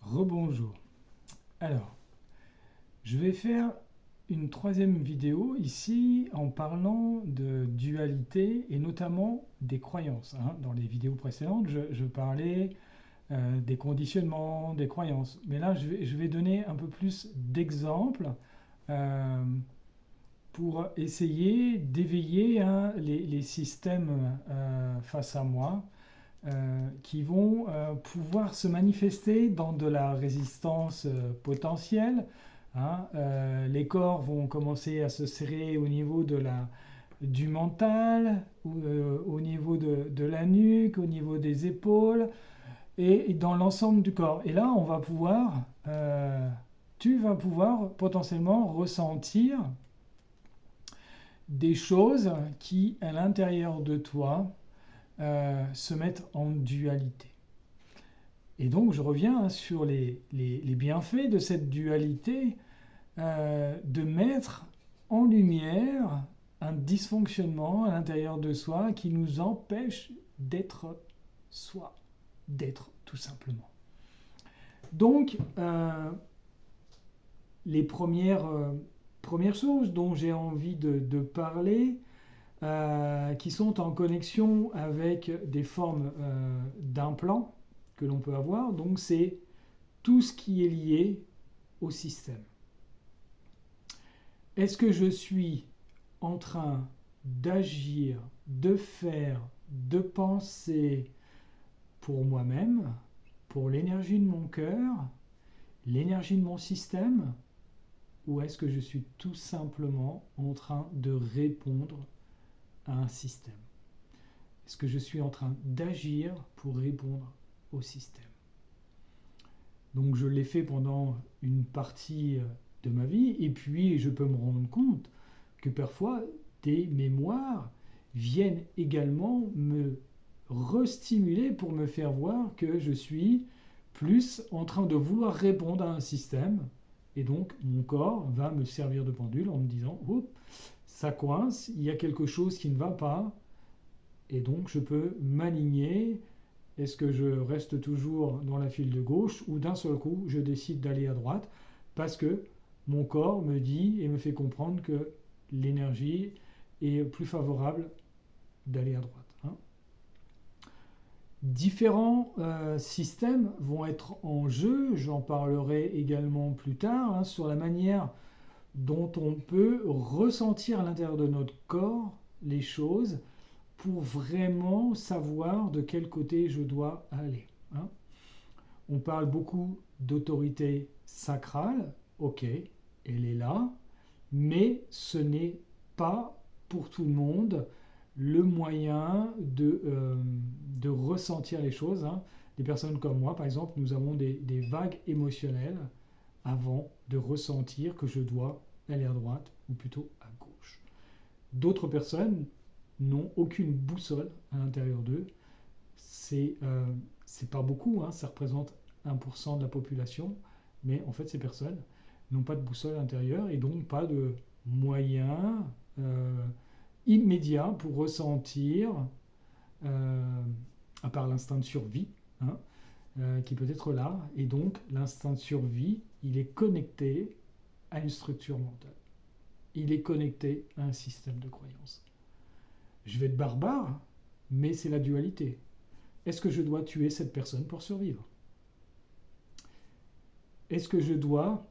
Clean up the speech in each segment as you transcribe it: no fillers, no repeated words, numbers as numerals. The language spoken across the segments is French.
Rebonjour. Alors, je vais faire une troisième vidéo ici en parlant de dualité et notamment des croyances. Dans les vidéos précédentes, je parlais des conditionnements, des croyances. Mais là, je vais donner un peu plus d'exemples euh, pour essayer d'éveiller les systèmes face à moi qui vont pouvoir se manifester dans de la résistance potentielle. Les corps vont commencer à se serrer au niveau du mental, au niveau de la nuque, au niveau des épaules et dans l'ensemble du corps. Et là, tu vas pouvoir potentiellement ressentir des choses qui, à l'intérieur de toi, se mettent en dualité. Et donc, je reviens sur les bienfaits de cette dualité, de mettre en lumière un dysfonctionnement à l'intérieur de soi qui nous empêche d'être soi, d'être tout simplement. Donc, les premières choses dont j'ai envie de parler, qui sont en connexion avec des formes d'implants que l'on peut avoir, donc c'est tout ce qui est lié au système. Est-ce que je suis en train d'agir, de faire, de penser pour moi-même, pour l'énergie de mon cœur, l'énergie de mon système, ou est-ce que je suis tout simplement en train de répondre à un système? Est-ce que je suis en train d'agir pour répondre au système? Donc je l'ai fait pendant une partie de ma vie, et puis je peux me rendre compte que parfois des mémoires viennent également me restimuler pour me faire voir que je suis plus en train de vouloir répondre à un système, et donc mon corps va me servir de pendule en me disant « Oh, ça coince, il y a quelque chose qui ne va pas », et donc je peux m'aligner. Est-ce que je reste toujours dans la file de gauche ou d'un seul coup je décide d'aller à droite parce que mon corps me dit et me fait comprendre que l'énergie est plus favorable d'aller à droite. Différents systèmes vont être en jeu, j'en parlerai également plus tard, sur la manière dont on peut ressentir à l'intérieur de notre corps les choses pour vraiment savoir de quel côté je dois aller. On parle beaucoup d'autorité sacrale, ok, elle est là, mais ce n'est pas pour tout le monde le moyen de ressentir les choses. Des personnes comme moi, par exemple, nous avons des vagues émotionnelles avant de ressentir que je dois aller à droite ou plutôt à gauche. D'autres personnes n'ont aucune boussole à l'intérieur d'eux. C'est pas beaucoup, ça représente 1% de la population, mais en fait ces personnes n'ont pas de boussole à l'intérieur et donc pas de moyen immédiat pour ressentir, à part l'instinct de survie, qui peut être là, et donc l'instinct de survie, il est connecté à une structure mentale. Il est connecté à un système de croyances. Je vais être barbare, mais c'est la dualité. Est-ce que je dois tuer cette personne pour survivre? Est-ce que je dois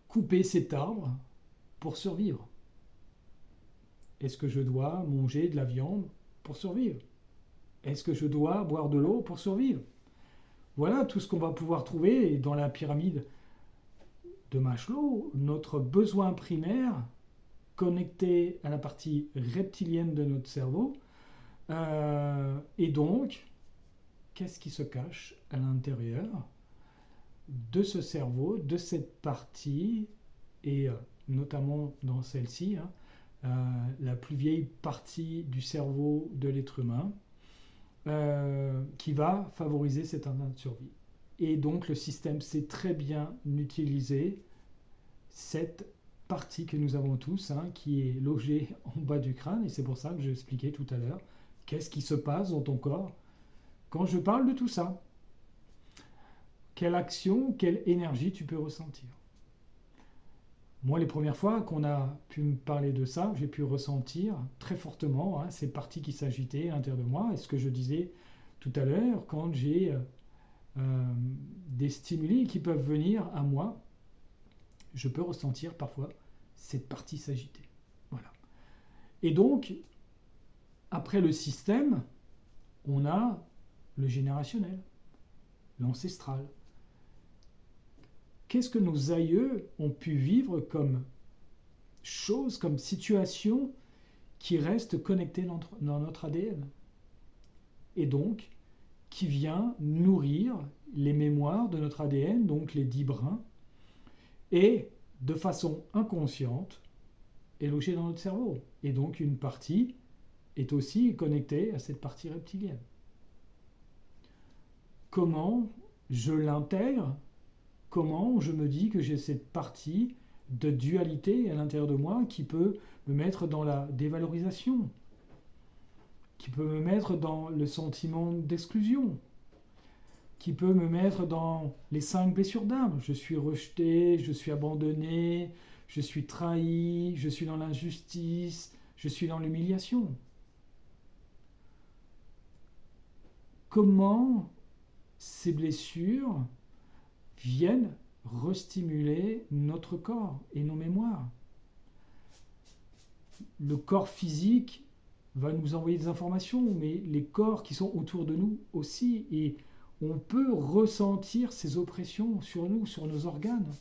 couper cet arbre pour survivre? Est-ce que je dois manger de la viande pour survivre? Est-ce que je dois boire de l'eau pour survivre? Voilà tout ce qu'on va pouvoir trouver dans la pyramide de Maslow, notre besoin primaire connecté à la partie reptilienne de notre cerveau. Et donc, qu'est-ce qui se cache à l'intérieur de ce cerveau, de cette partie, et notamment dans celle-ci, la plus vieille partie du cerveau de l'être humain, qui va favoriser cet instinct de survie. Et donc le système sait très bien utiliser cette partie que nous avons tous, qui est logée en bas du crâne, et c'est pour ça que je expliquais tout à l'heure qu'est-ce qui se passe dans ton corps quand je parle de tout ça. Quelle action, quelle énergie tu peux ressentir. Moi, les premières fois qu'on a pu me parler de ça, j'ai pu ressentir très fortement ces parties qui s'agitaient à l'intérieur de moi. Et ce que je disais tout à l'heure, quand j'ai des stimuli qui peuvent venir à moi, je peux ressentir parfois cette partie s'agiter. Voilà. Et donc, après le système, on a le générationnel, l'ancestral. Qu'est-ce que nos aïeux ont pu vivre comme choses, comme situations qui restent connectées dans notre ADN et donc qui vient nourrir les mémoires de notre ADN, donc les 10 brins, et de façon inconsciente est logée dans notre cerveau. Et donc une partie est aussi connectée à cette partie reptilienne. Comment je l'intègre? Comment je me dis que j'ai cette partie de dualité à l'intérieur de moi qui peut me mettre dans la dévalorisation, qui peut me mettre dans le sentiment d'exclusion, qui peut me mettre dans les 5 blessures d'âme. Je suis rejeté, je suis abandonné, je suis trahi, je suis dans l'injustice, je suis dans l'humiliation. Comment ces blessures viennent restimuler notre corps et nos mémoires. Le corps physique va nous envoyer des informations, mais les corps qui sont autour de nous aussi, et on peut ressentir ces oppressions sur nous, sur nos organes.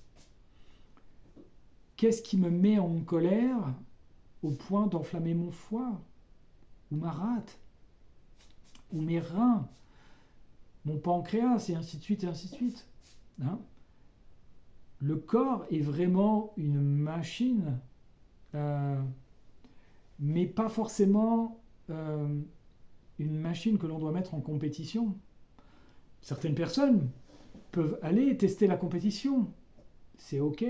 Qu'est-ce qui me met en colère au point d'enflammer mon foie, ou ma rate, ou mes reins, mon pancréas, et ainsi de suite, et ainsi de suite. Le corps est vraiment une machine, mais pas forcément une machine que l'on doit mettre en compétition. Certaines personnes peuvent aller tester la compétition, c'est ok.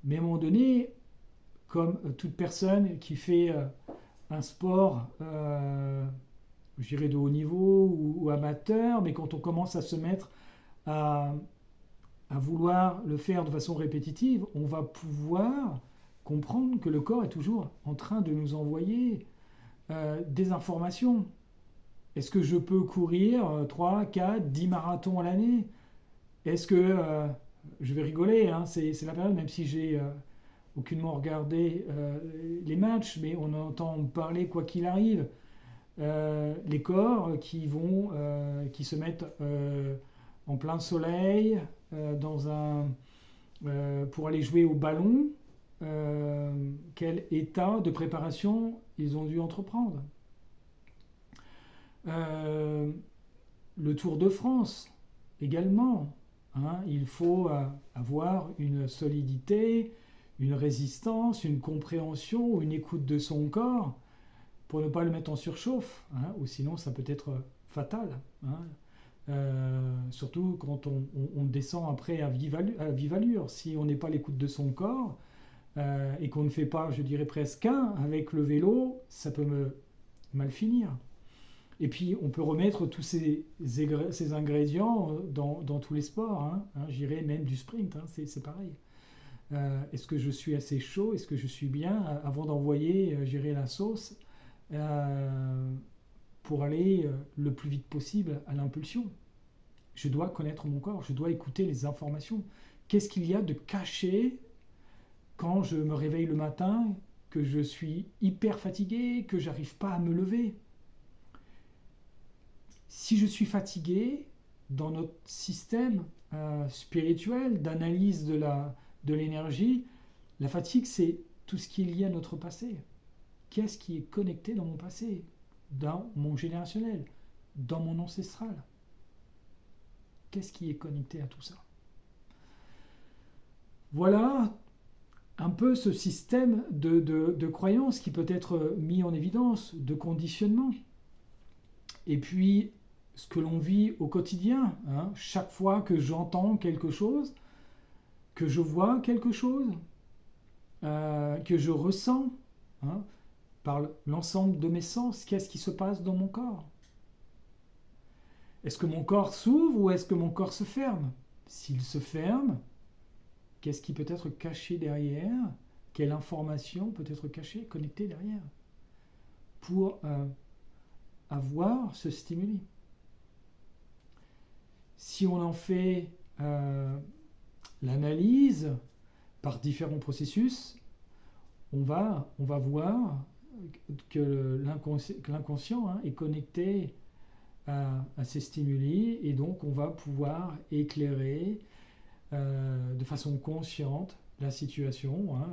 Mais à un moment donné, comme toute personne qui fait un sport, je dirais de haut niveau ou amateur, mais quand on commence à se mettre à vouloir le faire de façon répétitive, on va pouvoir comprendre que le corps est toujours en train de nous envoyer des informations. Est-ce que je peux courir 3, 4, 10 marathons à l'année? Est-ce que, je vais rigoler, c'est la période, même si j'ai aucunement regardé les matchs, mais on entend parler quoi qu'il arrive, les corps qui se mettent en plein soleil, pour aller jouer au ballon, quel état de préparation ils ont dû entreprendre. Le Tour de France également, il faut avoir une solidité, une résistance, une compréhension, une écoute de son corps pour ne pas le mettre en surchauffe, ou sinon ça peut être fatal. Surtout quand on descend après à vive allure. Si on n'est pas à l'écoute de son corps et qu'on ne fait pas, je dirais presque un avec le vélo, ça peut mal finir. Et puis on peut remettre tous ces ingrédients dans tous les sports, je dirais même du sprint, c'est pareil. Est-ce que je suis assez chaud? Est-ce que je suis bien avant d'envoyer, la sauce pour aller le plus vite possible à l'impulsion? Je dois connaître mon corps, je dois écouter les informations. Qu'est-ce qu'il y a de caché quand je me réveille le matin, que je suis hyper fatigué, que j'arrive pas à me lever? Si je suis fatigué, dans notre système spirituel d'analyse de l'énergie, la fatigue, c'est tout ce qui est lié à notre passé. Qu'est-ce qui est connecté dans mon passé, dans mon générationnel, dans mon ancestral? Qu'est-ce qui est connecté à tout ça? Voilà un peu ce système de croyances qui peut être mis en évidence, de conditionnement. Et puis, ce que l'on vit au quotidien, chaque fois que j'entends quelque chose, que je vois quelque chose, que je ressens, hein, par l'ensemble de mes sens. Qu'est-ce qui se passe dans mon corps? Est-ce que mon corps s'ouvre ou est-ce que mon corps se ferme? S'il se ferme, qu'est-ce qui peut être caché derrière? Quelle information peut être cachée, connectée derrière pour avoir ce stimuli? Si on en fait l'analyse par différents processus, on va voir que l'inconscient, hein, est connecté à ces stimuli, et donc on va pouvoir éclairer de façon consciente la situation. Hein,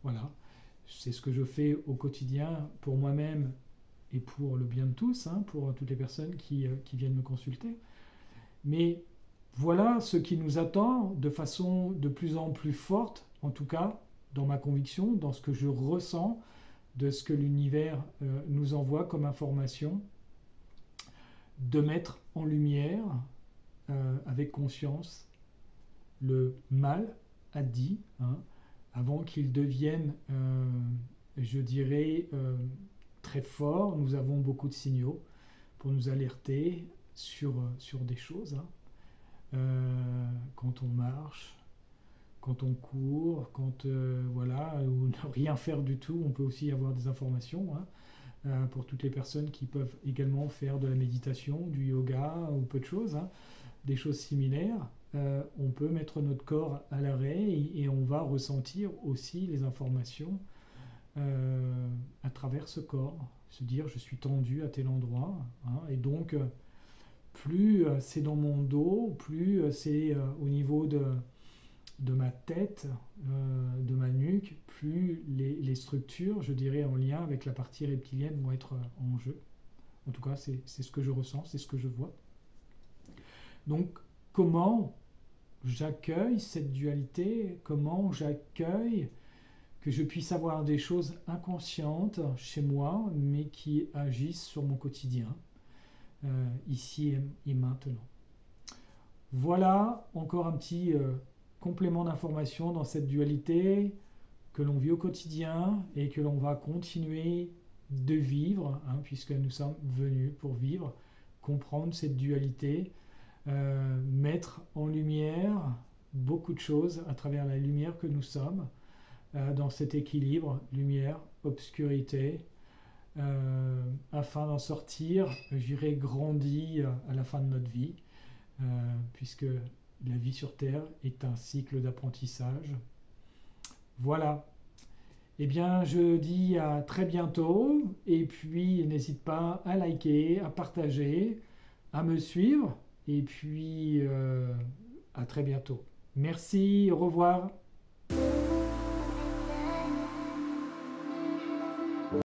voilà, c'est ce que je fais au quotidien pour moi-même et pour le bien de tous, hein, pour toutes les personnes qui viennent me consulter. Mais voilà ce qui nous attend de façon de plus en plus forte, en tout cas dans ma conviction, dans ce que je ressens de ce que l'univers nous envoie comme information, de mettre en lumière avec conscience le mal dit, hein, avant qu'il devienne, je dirais, très fort. Nous avons beaucoup de signaux pour nous alerter sur des choses, hein. Quand on marche, quand on court, quand voilà, ou ne rien faire du tout, on peut aussi avoir des informations, hein, pour toutes les personnes qui peuvent également faire de la méditation, du yoga ou peu de choses, hein, des choses similaires. On peut mettre notre corps à l'arrêt et on va ressentir aussi les informations à travers ce corps, se dire je suis tendu à tel endroit, hein, et donc plus c'est dans mon dos, plus c'est au niveau de ma tête, de ma nuque, plus les structures, je dirais, en lien avec la partie reptilienne vont être en jeu. En tout cas, c'est ce que je ressens, c'est ce que je vois. Donc, comment j'accueille cette dualité? Comment j'accueille que je puisse avoir des choses inconscientes chez moi, mais qui agissent sur mon quotidien, ici et maintenant? Voilà encore un petit complément d'information dans cette dualité que l'on vit au quotidien et que l'on va continuer de vivre, hein, puisque nous sommes venus pour vivre, comprendre cette dualité, mettre en lumière beaucoup de choses à travers la lumière que nous sommes, dans cet équilibre lumière, obscurité, afin d'en sortir, j'irai grandi à la fin de notre vie, puisque la vie sur Terre est un cycle d'apprentissage. Voilà. Eh bien, je dis à très bientôt, et puis n'hésite pas à liker, à partager, à me suivre, et puis à très bientôt. Merci, au revoir.